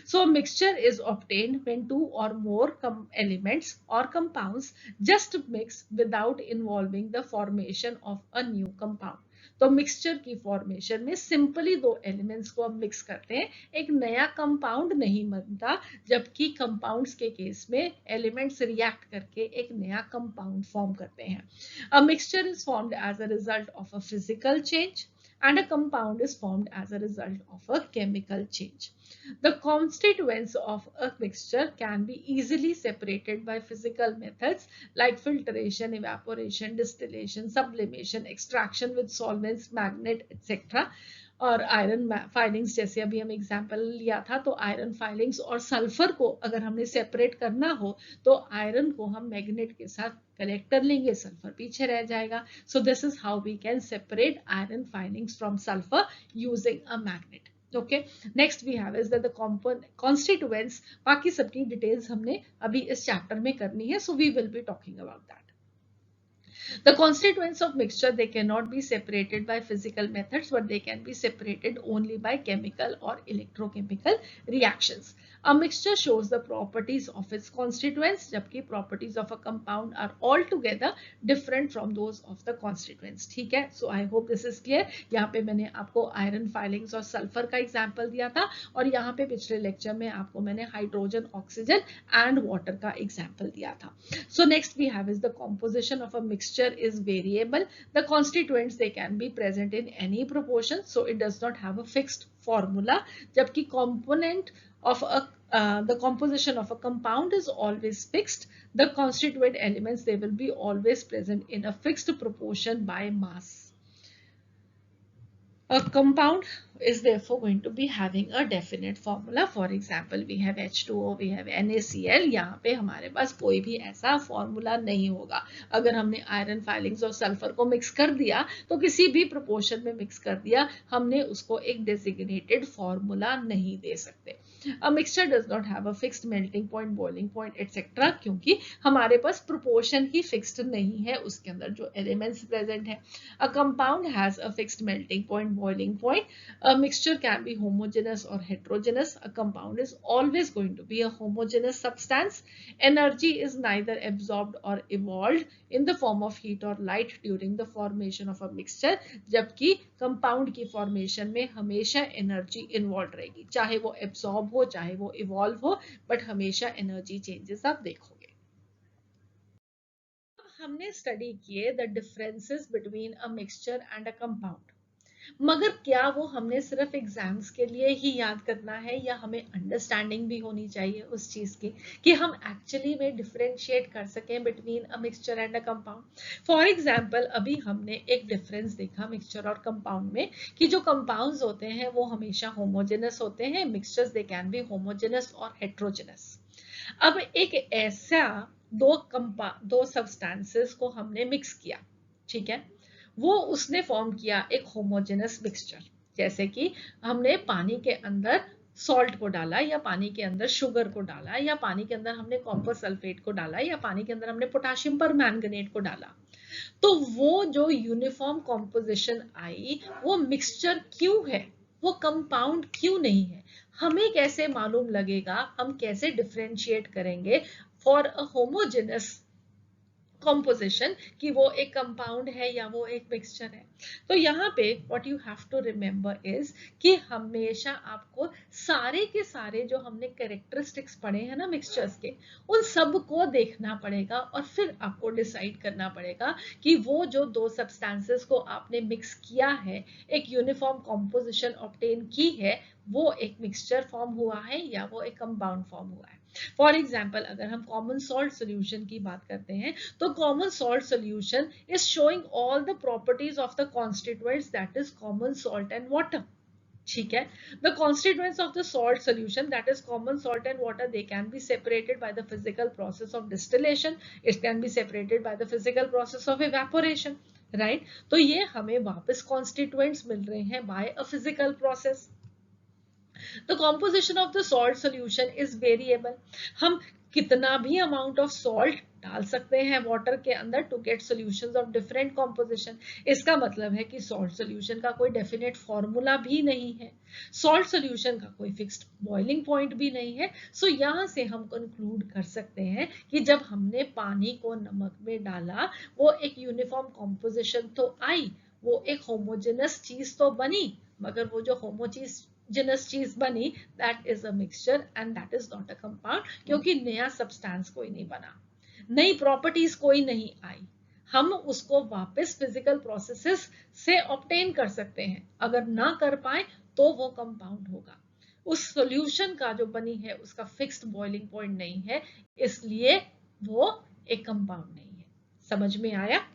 So mixture is obtained when 2 or more elements or compounds just mix without involving the formation of a new compound. तो mixture की formation में सिंपली 2 एलिमेंट्स को हम मिक्स करते हैं, एक नया कंपाउंड नहीं बनता, जबकि कंपाउंड्स के केस में एलिमेंट्स रिएक्ट करके एक नया कंपाउंड फॉर्म करते हैं। A mixture is formed as a result of a physical change and a compound is formed as a result of a chemical change. The constituents of a mixture can be easily separated by physical methods like filtration, evaporation, distillation, sublimation, extraction with solvents, magnet, etc. और iron filings, जैसे अभी हम example लिया था, तो iron filings और sulphur को अगर हमने सेपरेट करना हो तो आयरन को हम मैग्नेट के साथ कलेक्ट कर लेंगे, सल्फर पीछे रह जाएगा। So this is how we can separate iron filings from sulphur using a magnet. Okay, next we have is the constituents. बाकी सबकी डिटेल्स हमने अभी इस चैप्टर में करनी है, so we will be talking about that. The constituents of mixture, they cannot be separated by physical methods, but they can be separated only by chemical or electrochemical reactions. A mixture shows the properties of its constituents, जबकि properties of a compound are altogether different from those of the constituents. ठीक है, so I hope this is clear. यहाँ पे मैंने आपको iron filings और sulfur का example दिया था, और यहाँ पे पिछले lecture में आपको मैंने hydrogen, oxygen and water का example दिया था. So next we have is the composition of a mixture is variable. The constituents, they can be present in any proportion, so it does not have a fixed formula. जबकि component of the composition of a compound is always fixed. The constituent elements, they will be always present in a fixed proportion by mass. A compound is therefore going to be having a definite formula. For example, we have H2O, we have NaCl. यहाँ पे हमारे पास कोई भी ऐसा formula नहीं होगा। अगर हमने आयरन फाइलिंग्स और सल्फर को मिक्स कर दिया तो किसी भी प्रोपोर्शन में मिक्स कर दिया, हमने उसको एक डेजिग्नेटेड फॉर्मूला नहीं दे सकते। A mixture does not have a fixed melting point, boiling point etcetera, क्योंकि हमारे पास प्रोपोर्शन ही फिक्स्ड नहीं है उसके अंदर जो एलिमेंट्स प्रेजेंट है. A compound has a fixed melting point, boiling point. A mixture can be homogeneous or heterogeneous. A compound is always going to be a homogeneous substance. Energy is neither absorbed or evolved in the form of heat or light during the formation of a mixture. जबकि compound की formation में हमेशा energy involve रहेगी, चाहे वो absorb हो चाहे वो इवॉल्व हो, बट हमेशा एनर्जी चेंजेस आप देखोगे. हमने स्टडी किए the differences between a mixture and a compound. मगर क्या वो हमने सिर्फ एग्जाम्स के लिए ही याद करना है, या हमें अंडरस्टैंडिंग भी होनी चाहिए उस चीज की कि हम एक्चुअली में डिफरेंशिएट कर सकें between a mixture and a compound. For example अभी हमने एक डिफरेंस देखा मिक्सचर और कंपाउंड में कि जो कंपाउंड्स होते हैं वो हमेशा होमोजेनस होते हैं, mixtures they can B homogeneous और हेट्रोजेनस. अब एक ऐसा दो सब्सटेंसेस को हमने मिक्स किया, ठीक है, वो उसने फॉर्म किया एक होमोजेनस मिक्सचर. जैसे कि हमने पानी के अंदर सॉल्ट को डाला, या पानी के अंदर शुगर को डाला, या पानी के अंदर हमने कॉपर सल्फेट को डाला, या पानी के अंदर हमने पोटेशियम परमैंगनेट को डाला. तो वो जो यूनिफॉर्म कॉम्पोजिशन आई वो मिक्सचर क्यों है, वो कंपाउंड क्यों नहीं है? हमें कैसे मालूम लगेगा, हम कैसे डिफरेंशिएट करेंगे फॉर अ होमोजेनस कॉम्पोजिशन कि वो एक कंपाउंड है या वो एक मिक्सचर है? तो यहाँ पे what you have to remember is कि हमेशा आपको सारे के सारे जो हमने कैरेक्टरिस्टिक्स पढ़े हैं ना मिक्सचर्स के, उन सब को देखना पड़ेगा और फिर आपको डिसाइड करना पड़ेगा कि वो जो दो सब्सटेंसेस को आपने मिक्स किया है, एक यूनिफॉर्म कॉम्पोजिशन ऑब्टेन की है, वो एक मिक्सचर फॉर्म हुआ है या वो एक कंपाउंड फॉर्म हुआ है. फॉर एग्जाम्पल अगर हम कॉमन सॉल्ट सोल्यूशन की बात करते हैं, तो common salt solution is showing all the properties of the constituents, that is common salt and water. ठीक है, the constituents of the salt solution, that is common salt and water, they can be separated by the physical process of distillation, it can be separated by the physical process of evaporation, right? तो ये हमें वापस constituents मिल रहे हैं by a physical process. The composition of the salt solution is variable. हम कितना भी amount of salt डाल सकते हैं वाटर के अंदर to get solutions of different composition. इसका मतलब है कि salt solution का कोई definite formula भी नहीं है, salt solution का कोई fixed boiling point भी नहीं है. So यहाँ से हम conclude कर सकते हैं कि जब हमने पानी को नमक में डाला, वो एक uniform composition तो आई, वो एक homogeneous चीज तो बनी, मगर वो जो homogeneous चीज बनी, that is a mixture and that is not a compound, क्योंकि नया सब्सटेंस कोई नहीं बना, नई प्रॉपर्टीज कोई नहीं आई. हम उसको वापस फिजिकल प्रोसेसेस से ऑब्टेन कर सकते हैं, अगर ना कर पाए तो वो कंपाउंड होगा. उस सॉल्यूशन का जो बनी है उसका फिक्स्ड बॉइलिंग पॉइंट नहीं है, इसलिए वो एक कंपाउंड नहीं है. समझ में आया?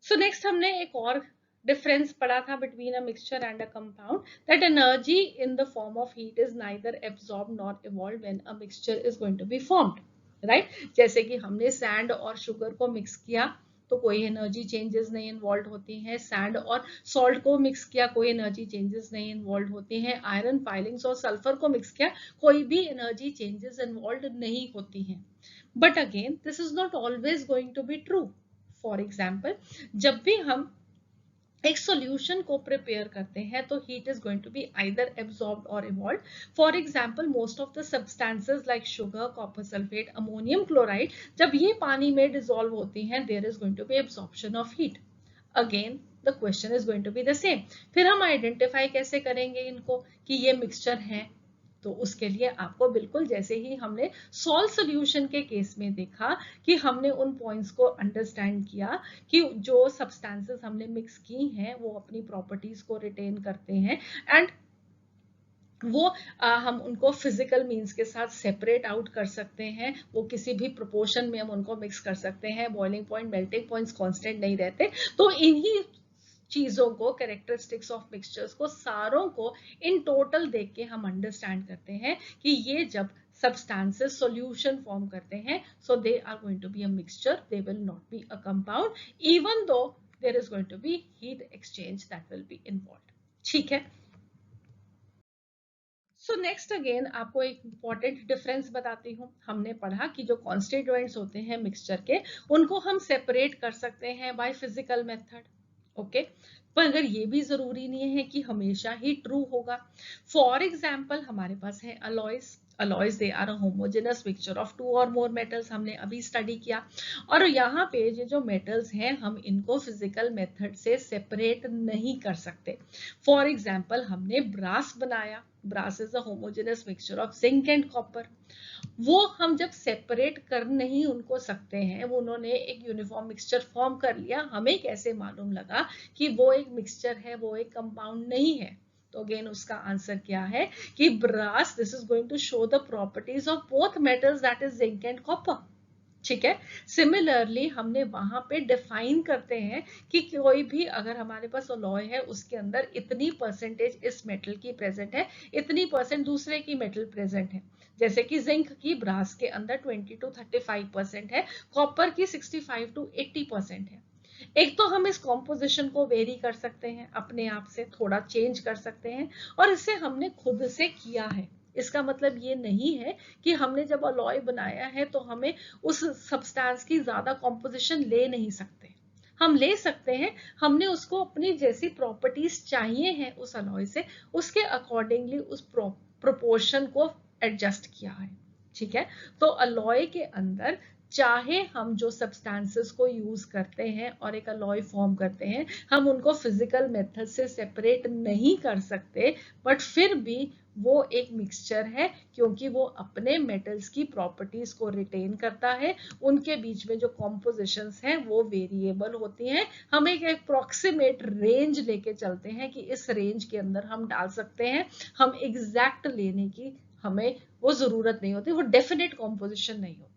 सो नेक्स्ट हमने एक और डिफरेंस पढ़ा था between a mixture and a compound, that energy in the form of heat is neither absorb nor evolve when a mixture is going to be formed, right? जैसे कि हमने सैंड और sugar को मिक्स किया तो कोई एनर्जी चेंजेस नहीं involve होती हैं, सैंड और सॉल्ट को मिक्स किया कोई एनर्जी चेंजेस नहीं इन्वॉल्व होती हैं, आयरन फाइलिंग्स और सल्फर को मिक्स किया कोई भी एनर्जी चेंजेस इन्वॉल्व नहीं होती हैं. But again this is not always going to be true. For example जब भी हम एक सॉल्यूशन को प्रिपेयर करते हैं तो heat is going to be either absorbed or evolve. For example most of the substances like sugar, copper sulphate, ammonium chloride, जब ये पानी में डिसॉल्व होती हैं there is going to be absorption of heat. Again the question is going to be the same. फिर हम identify कैसे करेंगे इनको कि ये मिक्सचर है? तो उसके लिए आपको बिल्कुल जैसे ही हमने सॉल्ट सॉल्यूशन के केस में देखा कि हमने उन पॉइंट्स को अंडरस्टैंड किया कि जो सब्सटेंसेस हमने मिक्स की हैं वो अपनी प्रॉपर्टीज को रिटेन करते हैं एंड वो हम उनको फिजिकल मींस के साथ सेपरेट आउट कर सकते हैं, वो किसी भी प्रोपोर्शन में हम उनको मिक्स कर सकते हैं, boiling point, melting points constant नहीं रहते. तो इन्हीं चीजों को, कैरेक्टरिस्टिक्स ऑफ मिक्सचर्स को, सारों को इन टोटल देख के हम अंडरस्टैंड करते हैं कि ये जब substances solution form करते हैं, so they are going to be a mixture, they will not be a compound, even though there is going to be heat exchange that will be involved. ठीक है. So next again आपको एक important difference बताती हूँ। हमने पढ़ा कि जो कॉन्स्टिट्यूएंट्स होते हैं मिक्सचर के, उनको हम सेपरेट कर सकते हैं बाय फिजिकल मेथड। ओके, पर अगर ये भी जरूरी नहीं है कि हमेशा ही ट्रू होगा। फॉर एग्जाम्पल हमारे पास है alloys. Alloys they are a homogeneous mixture of two or more metals, हमने अभी स्टडी किया। और यहाँ पे ये जो मेटल्स हैं हम इनको फिजिकल मेथड से सेपरेट नहीं कर सकते। फॉर एग्जाम्पल हमने ब्रास बनाया। Brass is a homogeneous mixture of zinc and copper. वो हम जब सेपरेट कर नहीं उनको सकते हैं, वो उन्होंने एक यूनिफॉर्म मिक्सचर फॉर्म कर लिया, हमें कैसे मालूम लगा कि वो एक मिक्सचर है, वो एक कंपाउंड नहीं है? तो अगेन उसका आंसर क्या है कि brass, this is going to show the properties of both metals, that is zinc and copper. ठीक है। सिमिलरली हमने वहां पे डिफाइन करते हैं कि कोई भी अगर हमारे पास अलॉय है उसके अंदर इतनी परसेंटेज इस मेटल की प्रेजेंट है, इतनी परसेंट दूसरे की मेटल प्रेजेंट है। जैसे कि जिंक की ब्रास के अंदर 20 to 35% है, कॉपर की 65 to 80% है। एक तो हम इस कॉम्पोजिशन को वेरी कर सकते हैं, अपने आप से थोड़ा चेंज कर सकते हैं, और इसे हमने खुद से किया है। इसका मतलब ये नहीं है कि हमने जब अलॉय बनाया है तो हमें उस सब्सटेंस की ज्यादा कॉम्पोजिशन ले नहीं सकते। हम ले सकते हैं, हमने उसको अपनी जैसी प्रॉपर्टीज चाहिए हैं उस अलॉय से, उसके अकॉर्डिंगली उस प्रोपोर्शन को एडजस्ट किया है। ठीक है। तो अलॉय के अंदर चाहे हम जो सब्सटेंसेस को यूज करते हैं और एक अलॉय फॉर्म करते हैं, हम उनको फिजिकल मेथड से सेपरेट नहीं कर सकते, बट फिर भी वो एक मिक्सचर है, क्योंकि वो अपने मेटल्स की प्रॉपर्टीज को रिटेन करता है। उनके बीच में जो कॉम्पोजिशंस हैं वो वेरिएबल होती हैं। हम एक अप्रोक्सीमेट रेंज लेके चलते हैं कि इस रेंज के अंदर हम डाल सकते हैं। हम एग्जैक्ट लेने की हमें वो जरूरत नहीं होती, वो डेफिनेट कॉम्पोजिशन नहीं होती है।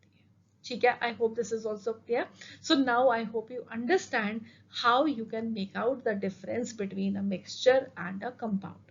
ठीक है। I hope this is also clear. So now I hope you understand how you can make out the difference between a mixture and a compound.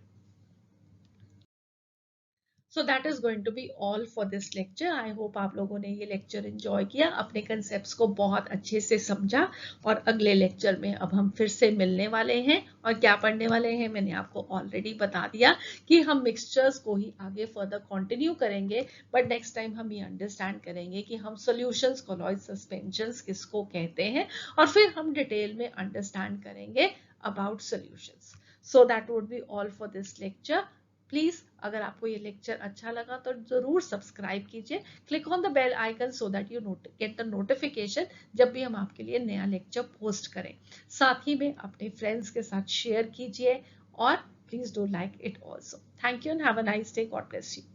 So that is going to be all for this lecture. I hope आप लोगों ने ये lecture enjoy किया, अपने concepts को बहुत अच्छे से समझा। और अगले लेक्चर में अब हम फिर से मिलने वाले हैं, और क्या पढ़ने वाले हैं मैंने आपको ऑलरेडी बता दिया कि हम मिक्सचर्स को ही आगे फर्दर कंटिन्यू करेंगे। बट नेक्स्ट टाइम हम ये अंडरस्टैंड करेंगे कि हम सॉल्यूशंस, कॉलॉइड सस्पेंशंस किसको कहते हैं, और फिर हम डिटेल में अंडरस्टैंड करेंगे about solutions. So that would be all for this lecture. Please अगर आपको ये लेक्चर अच्छा लगा तो जरूर सब्सक्राइब कीजिए, click on the bell icon so that you get the notification जब भी हम आपके लिए नया लेक्चर पोस्ट करें। साथ ही में अपने फ्रेंड्स के साथ शेयर कीजिए, और please do like it also. Thank you and have a nice day. God bless you.